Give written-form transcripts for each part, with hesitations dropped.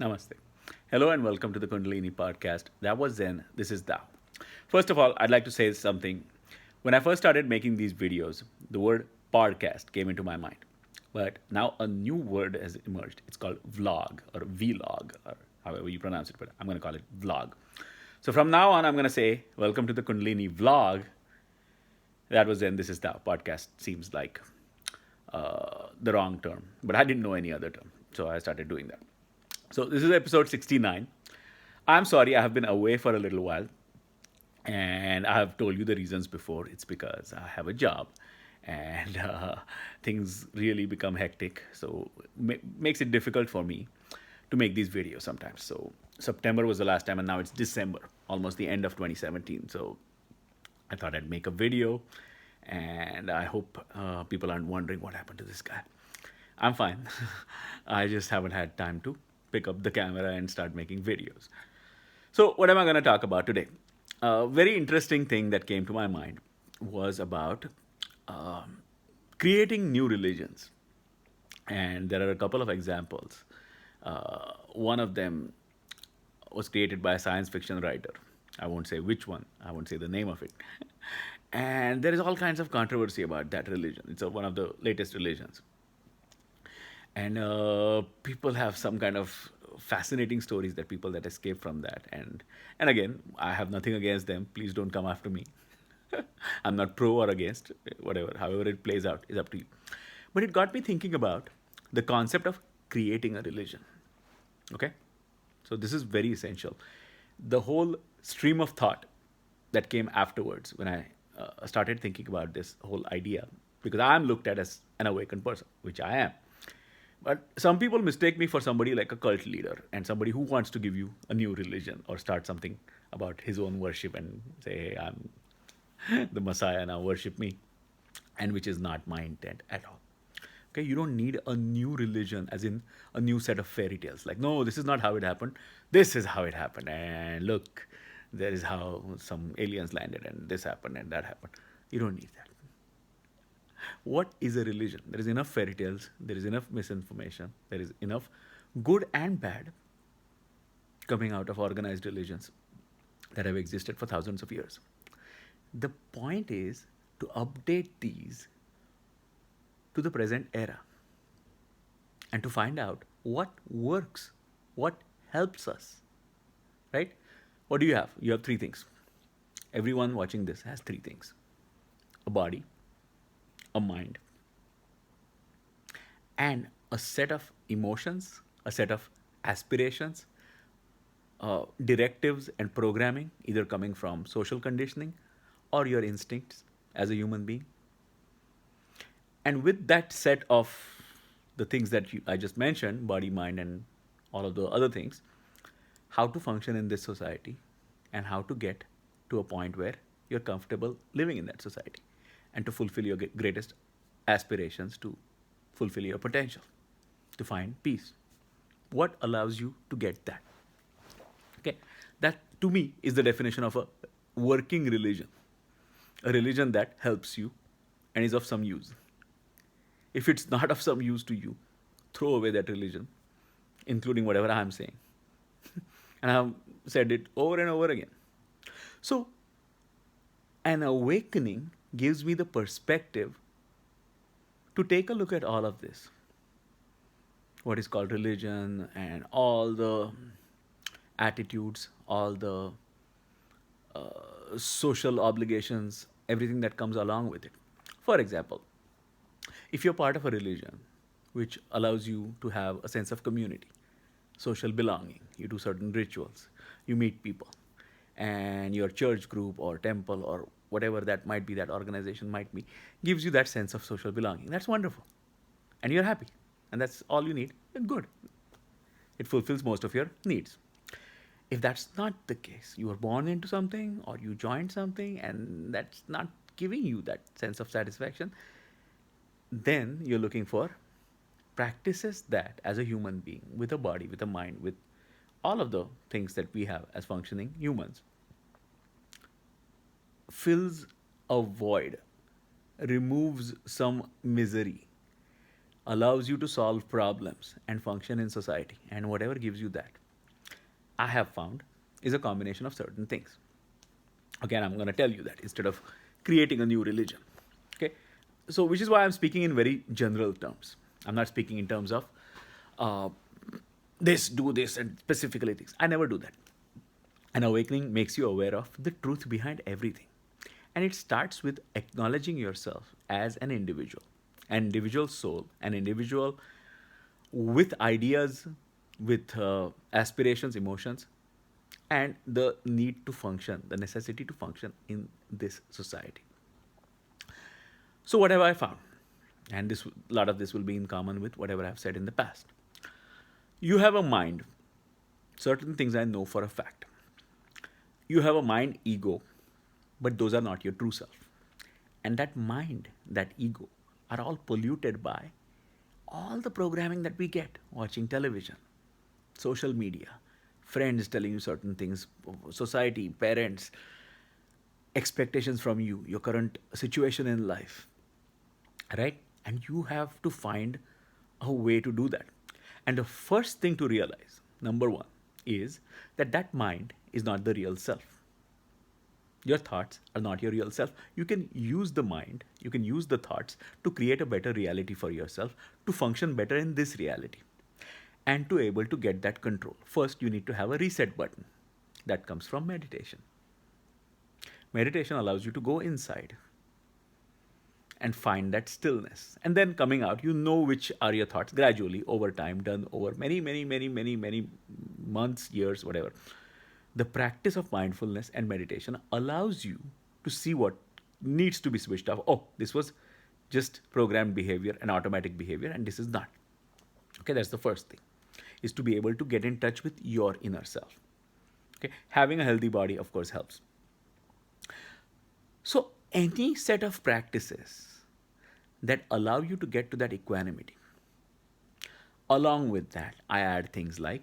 Namaste. Hello and welcome to the Kundalini podcast. That was Zen, this is Thou. First of all, I'd like to say something. When I first started making these videos, the word podcast came into my mind. But now a new word has emerged. It's called vlog or vlog or however you pronounce it, but I'm going to call it vlog. So from now on, I'm going to say, welcome to the Kundalini vlog. That was Zen, this is Thou. Podcast seems like the wrong term, but I didn't know any other term. So I started doing that. So this is episode 69. I'm sorry I have been away for a little while, and I have told you the reasons before. It's because I have a job, and things really become hectic. So makes it difficult for me to make these videos sometimes. So September was the last time, and now it's December, almost the end of 2017. So I thought I'd make a video, and I hope people aren't wondering what happened to this guy. I'm fine. I just haven't had time to pick up the camera and start making videos. So, what am I going to talk about today? A very interesting thing that came to my mind was about um, creating new religions. And there are a couple of examples. One of them was created by a science fiction writer. I won't say which one, I won't say the name of it. And there is all kinds of controversy about that religion. It's one of the latest religions. And people have some kind of fascinating stories that people that escape from that. And again, I have nothing against them. Please don't come after me. I'm not pro or against, whatever. However it plays out is up to you. But it got me thinking about the concept of creating a religion. Okay? So this is very essential. The whole stream of thought that came afterwards when I started thinking about this whole idea, because I'm looked at as an awakened person, which I am. But some people mistake me for somebody like a cult leader and somebody who wants to give you a new religion or start something about his own worship and say, hey, I'm the Messiah, now worship me. And which is not my intent at all. Okay, you don't need a new religion, as in a new set of fairy tales. Like, no, this is not how it happened. This is how it happened. And look, there is how some aliens landed and this happened and that happened. You don't need that. What is a religion? There is enough fairy tales, there is enough misinformation, there is enough good and bad coming out of organized religions that have existed for thousands of years. The point is to update these to the present era and to find out what works, what helps us, right? What do you have? You have three things. Everyone watching this has three things: a body, a mind, and a set of emotions, a set of aspirations, directives, and programming, either coming from social conditioning or your instincts as a human being. And with that set of the things that I just mentioned, body, mind, and all of the other things, how to function in this society and how to get to a point where you're comfortable living in that society and to fulfill your greatest aspirations, to fulfill your potential, to find peace. What allows you to get that? Okay, that to me is the definition of a working religion, a religion that helps you and is of some use. If it's not of some use to you, throw away that religion, including whatever I'm saying. And I've said it over and over again. So, an awakening gives me the perspective to take a look at all of this, what is called religion, and all the attitudes, all the social obligations, everything that comes along with it. For example, if you're part of a religion which allows you to have a sense of community, social belonging, you do certain rituals, you meet people, and your church group or temple or whatever that might be, that organization might be, gives you that sense of social belonging. That's wonderful. And you're happy. And that's all you need. Good. It fulfills most of your needs. If that's not the case, you were born into something or you joined something and that's not giving you that sense of satisfaction, then you're looking for practices that, as a human being, with a body, with a mind, with all of the things that we have as functioning humans, fills a void, removes some misery, allows you to solve problems and function in society, and whatever gives you that, I have found, is a combination of certain things. Again, I'm going to tell you that instead of creating a new religion. Okay, so which is why I'm speaking in very general terms. I'm not speaking in terms of uh, this, do this, and specifically things. I never do that. An awakening makes you aware of the truth behind everything. And it starts with acknowledging yourself as an individual soul, an individual with ideas, with aspirations, emotions, and the need to function, the necessity to function in this society. So, what have I found? And a lot of this will be in common with whatever I've said in the past. You have a mind. Certain things I know for a fact. You have a mind ego, but those are not your true self. And that mind, that ego, are all polluted by all the programming that we get watching television, social media, friends telling you certain things, society, parents, expectations from you, your current situation in life, right? And you have to find a way to do that. And the first thing to realize, number one, is that that mind is not the real self. Your thoughts are not your real self. You can use the mind, you can use the thoughts to create a better reality for yourself, to function better in this reality. And to able to get that control, first you need to have a reset button. That comes from meditation. Meditation allows you to go inside and find that stillness. And then coming out, you know which are your thoughts gradually over time, done over many months, years, whatever. The practice of mindfulness and meditation allows you to see what needs to be switched off. Oh, this was just programmed behavior and automatic behavior, and this is not. Okay, that's the first thing, is to be able to get in touch with your inner self. Okay, having a healthy body, of course, helps. So, any set of practices that allow you to get to that equanimity, along with that, I add things like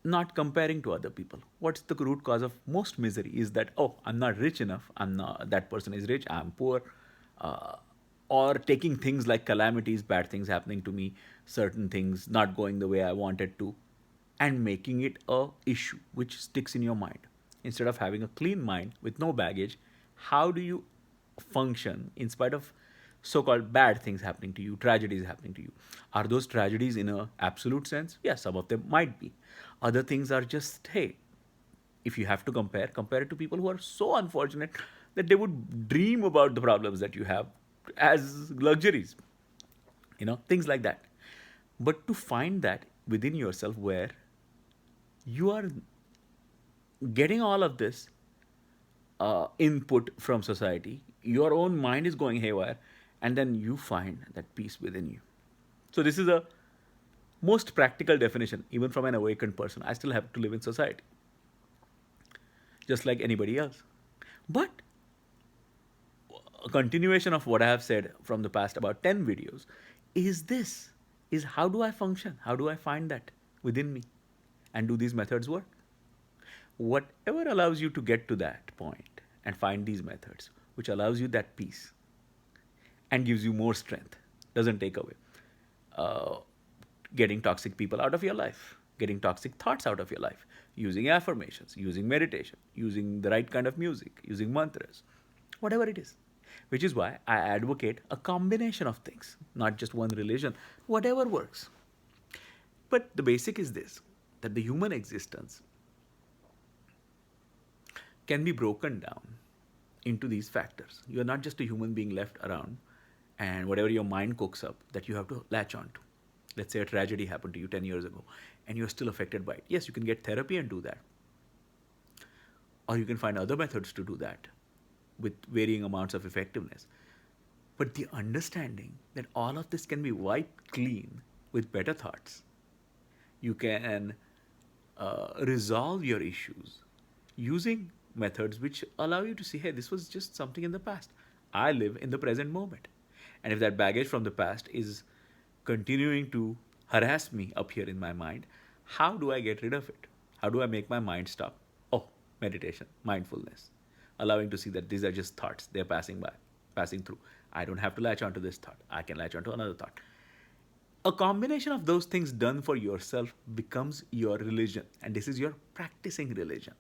not comparing to other people. What's the root cause of most misery is that, oh, I'm not rich enough, I'm not, that person is rich, I'm poor, uh, or taking things like calamities, bad things happening to me, certain things not going the way I wanted to, and making it a issue which sticks in your mind. Instead of having a clean mind with no baggage, how do you function in spite of so-called bad things happening to you, tragedies happening to you? Are those tragedies in a absolute sense? Yes, some of them might be. Other things are just, hey, if you have to compare it to people who are so unfortunate that they would dream about the problems that you have as luxuries, things like that. But to find that within yourself where you are getting all of this input from society, your own mind is going haywire, and then you find that peace within you. So, this is a most practical definition, even from an awakened person. I still have to live in society, just like anybody else. But a continuation of what I have said from the past about 10 videos is this, is how do I function? How do I find that within me? And do these methods work? Whatever allows you to get to that point and find these methods, which allows you that peace and gives you more strength, doesn't take away. Uh, Getting toxic people out of your life, getting toxic thoughts out of your life, using affirmations, using meditation, using the right kind of music, using mantras, whatever it is. Which is why I advocate a combination of things, not just one religion, whatever works. But the basic is this, that the human existence can be broken down into these factors. You are not just a human being left around and whatever your mind cooks up that you have to latch on to. Let's say a tragedy happened to you 10 years ago and you're still affected by it. Yes, you can get therapy and do that. Or you can find other methods to do that with varying amounts of effectiveness. But the understanding that all of this can be wiped clean with better thoughts, you can resolve your issues using methods which allow you to see, hey, this was just something in the past. I live in the present moment. And if that baggage from the past is continuing to harass me up here in my mind, how do I get rid of it? How do I make my mind stop? Oh, meditation, mindfulness, allowing to see that these are just thoughts. They're passing by, passing through. I don't have to latch onto this thought. I can latch onto another thought. A combination of those things done for yourself becomes your religion, and this is your practicing religion.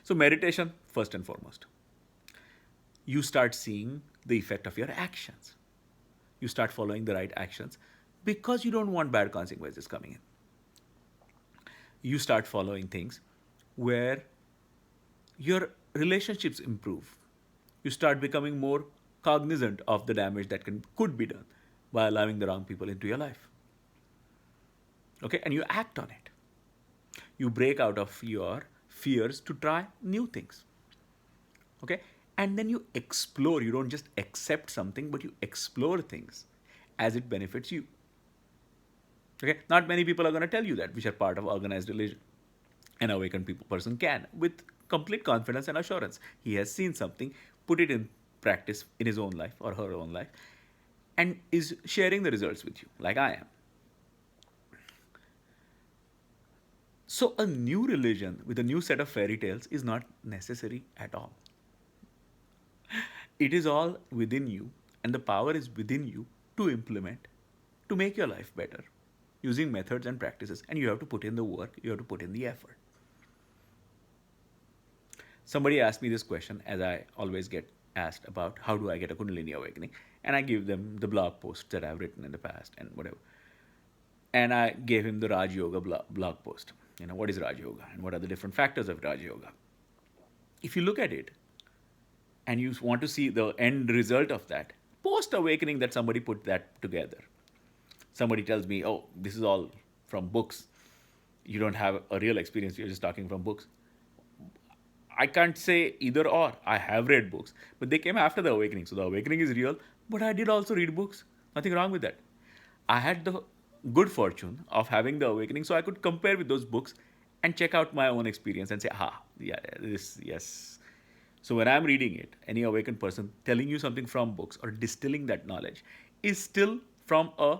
So, meditation, first and foremost, you start seeing the effect of your actions. You start following the right actions because you don't want bad consequences coming in. You start following things where your relationships improve. You start becoming more cognizant of the damage that could be done by allowing the wrong people into your life. Okay, and you act on it. You break out of your fears to try new things. Okay, and then you explore. You don't just accept something, but you explore things as it benefits you. Okay, not many people are going to tell you that, which are part of organized religion. An awakened person can, with complete confidence and assurance. He has seen something, put it in practice in his own life or her own life, and is sharing the results with you, like I am. So, a new religion with a new set of fairy tales is not necessary at all. It is all within you, and the power is within you to implement, to make your life better using methods and practices. And you have to put in the work, you have to put in the effort. Somebody asked me this question, as I always get asked about how do I get a Kundalini awakening, and I give them the blog posts that I've written in the past and whatever. And I gave him the Raj Yoga blog post. You know, what is Raj Yoga and what are the different factors of Raj Yoga? If you look at it and you want to see the end result of that, post awakening that somebody put that together. Somebody tells me, oh, this is all from books. You don't have a real experience, you're just talking from books. I can't say either or. I have read books, but they came after the awakening. So the awakening is real, but I did also read books. Nothing wrong with that. I had the good fortune of having the awakening, so I could compare with those books and check out my own experience and say, yeah, this, yes. So when I'm reading it, any awakened person telling you something from books or distilling that knowledge is still from a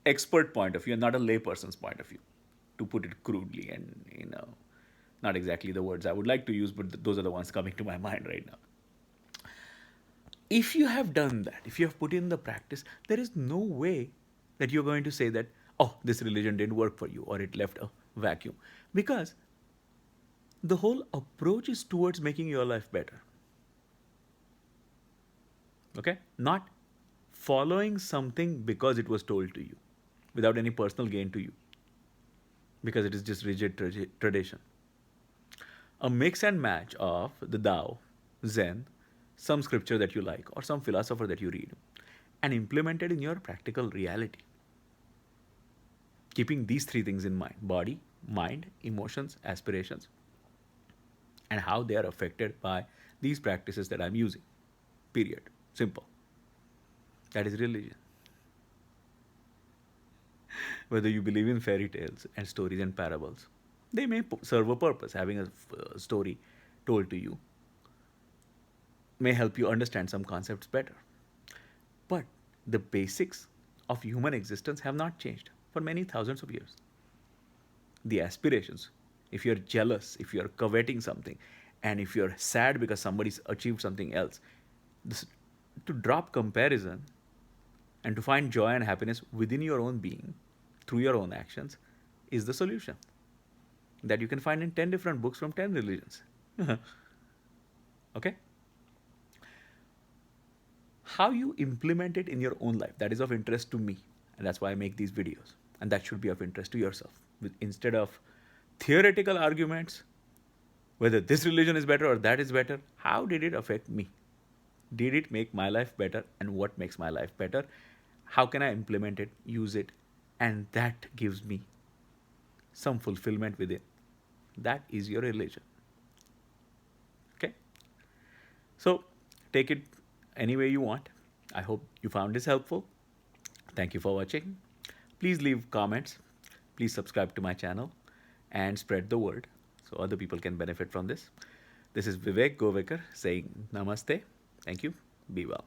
expert point of view and not a layperson's point of view, to put it crudely and not exactly the words I would like to use, but those are the ones coming to my mind right now. If you have done that, if you have put in the practice, there is no way that you're going to say that, oh, this religion didn't work for you or it left a vacuum. Because the whole approach is towards making your life better. Okay? Not following something because it was told to you without any personal gain to you, because it is just rigid tradition. A mix and match of the Tao, Zen, some scripture that you like, or some philosopher that you read, and implemented in your practical reality. Keeping these three things in mind: body, mind, emotions, aspirations, and how they are affected by these practices that I'm using. Period. Simple. That is religion. Whether you believe in fairy tales and stories and parables, they may serve a purpose. Having a story told to you may help you understand some concepts better. But the basics of human existence have not changed for many thousands of years. The aspirations, if you're jealous, if you're coveting something, and if you're sad because somebody's achieved something else, this, to drop comparison and to find joy and happiness within your own being through your own actions is the solution that you can find in 10 different books from 10 religions. Okay? How you implement it in your own life, that is of interest to me. And that's why I make these videos. And that should be of interest to yourself. Instead of theoretical arguments, whether this religion is better or that is better, how did it affect me? Did it make my life better? And what makes my life better? How can I implement it, use it? And that gives me some fulfillment within. That is your religion. Okay? So take it any way you want. I hope you found this helpful. Thank you for watching. Please leave comments. Please subscribe to my channel and spread the word so other people can benefit from this. This is Vivek Govekar saying namaste. Thank you. Be well.